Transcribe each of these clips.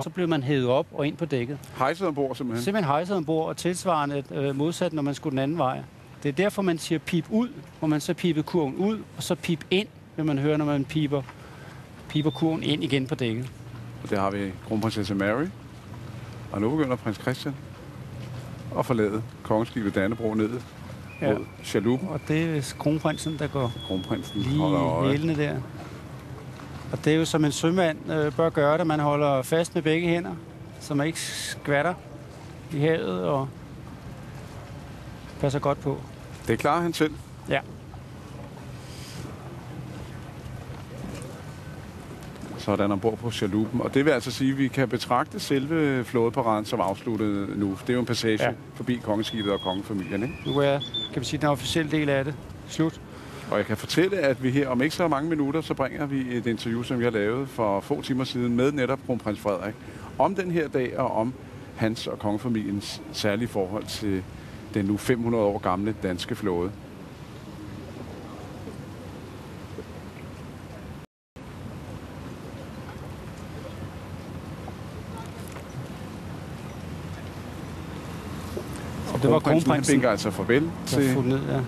så blev man hævet op og ind på dækket. Hejset ombord simpelthen? Simpelthen hejset ombord, og tilsvarende modsat, når man skulle den anden vej. Det er derfor, man siger pip ud, hvor man så piper kurven ud, og så pip ind, vil man høre, når man piper kurven ind igen på dækket. Og der har vi kronprinsesse Mary, og nu begynder prins Christian at forlade kongeskibet Dannebrog ned mod chaluppen. Og det er kronprinsen, der går Kronprinsen lige hælene der. Og det er jo som en sømand bør gøre det. Man holder fast med begge hænder, så man ikke skvatter i havet og passer godt på. Det klarer han selv. Ja. Sådan ombord på chaluppen. Og det vil altså sige, at vi kan betragte selve flådeparaden som afsluttet nu. Det er jo en passage forbi kongeskibet og kongefamilien, ikke? Nu er, kan man sige, den officielle del af det slut. Og jeg kan fortælle, at vi her om ikke så mange minutter, så bringer vi et interview, som vi har lavet for få timer siden med netop kronprins Frederik, om den her dag og om hans og kongefamiliens særlige forhold til den nu 500 år gamle danske flåde. Det var kronprinsen. Han vinker altså farvel til... Ned, ja.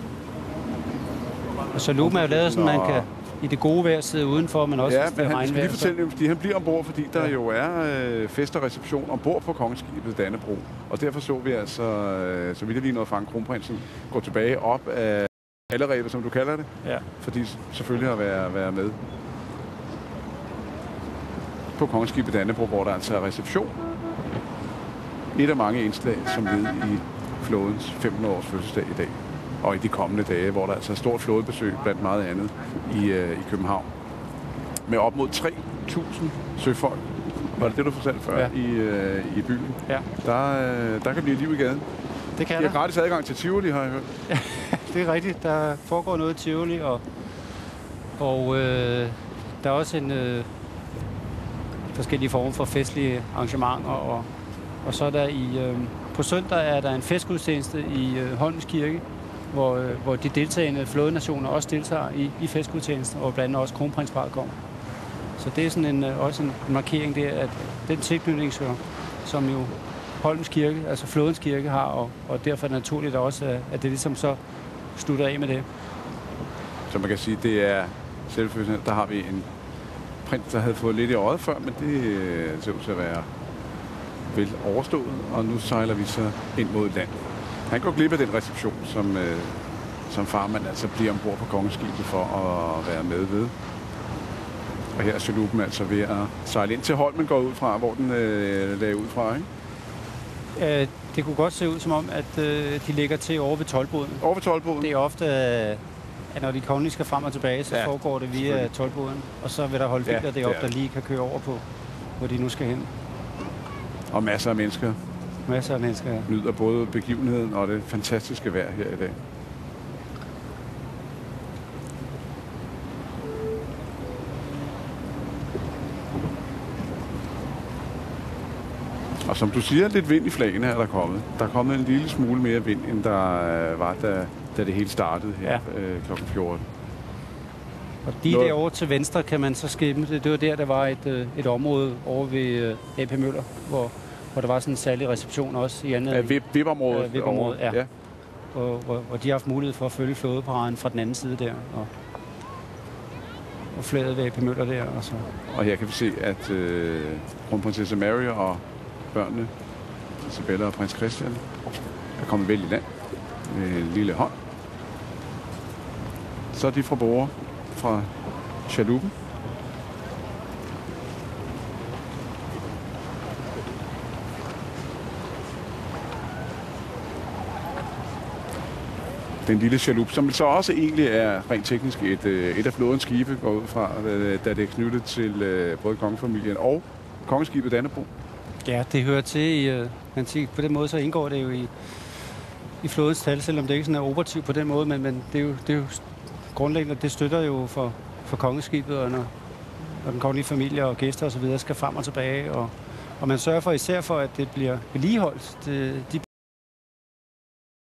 Og chaluppen er jo lavet sådan, man kan i det gode vejr sidde udenfor, men også men han skal lige fortælle, fordi han bliver ombord, fordi der jo er fest og reception ombord på kongeskibet Dannebrog. Og derfor så vi altså, så vidt jeg lige nåede at fange kronprinsen, gå tilbage op af allerebet, som du kalder det. Ja. Fordi selvfølgelig har været med på kongeskibet Dannebrog, hvor der altså er reception. Et af mange indslag, som led i flådens 500 års fødselsdag i dag. Og i de kommende dage, hvor der altså er stort flådebesøg blandt meget andet i København. Med op mod 3.000 søfolk. Var det det, du fortalte før i byen? Ja. Der kan blive liv i gaden. Det kan der. De har gratis adgang til Tivoli, har jeg hørt. Ja, det er rigtigt. Der foregår noget i Tivoli, og der er også en forskellige former for festlige arrangementer. Og så er der på søndag er der en festgudstjeneste i Holmens Kirke, hvor de deltagende flådenationer også deltager i festgudstjenesten, og blandt andet også kronprinsparret kommer. Så det er sådan også en markering der, at den tilknytning, som jo Holmens Kirke, altså flådens kirke har, og derfor er det naturligt også, at det ligesom så slutter af med det. Så man kan sige, det er selvfølgelig, der har vi en prins, der havde fået lidt i øjet før, men det ser ud til at være vel overstået, og nu sejler vi så ind mod land. Han går glip af den reception, som farmand altså bliver ombord på kongeskibet for at være med ved. Og her er chaluppen altså ved at sejle ind til Holmen går ud fra, hvor den lagde ud fra, ikke? Det kunne godt se ud som om, at de ligger til over ved toldboden. Over ved toldboden? Det er ofte, at når de kongelige skal frem og tilbage, så foregår det via toldboden. Og så vil der holde biler deroppe, der lige kan køre over på, hvor de nu skal hen. Og masser af mennesker. Masser af mennesker, ja. Nyder både begivenheden og det fantastiske vejr her i dag. Og som du siger, lidt vind i flagene er der kommet. Der er kommet en lille smule mere vind, end der var, da det hele startede her kl. 14. Og lige derovre til venstre kan man så skimme. Det var der var et område over ved AP Møller, hvor der var sådan en særlig reception også i andet. VIP-området. VIP-området, ja. Hvor de har haft mulighed for at følge flådeparaden fra den anden side der. Og flaget ved AP Møller der. Og her kan vi se, at kronprinsesse Mary og børnene, Isabella og prins Christian, er kommet vel i land med en lille hånd. Så er de fra bord fra chaluppen. Den lille chalup, som så også egentlig er rent teknisk et af flådens skibe, går ud fra, da det er knyttet til både kongefamilien og kongeskibet Dannebrog. Ja, det hører til på den måde, så indgår det jo i flådens tal, selvom det ikke sådan er operativt på den måde, men det er jo grundlæggende, det støtter jo for kongeskibet, og når den kongelige familie og gæster osv. skal frem og tilbage, og man sørger for især for, at det bliver vedligeholdt. De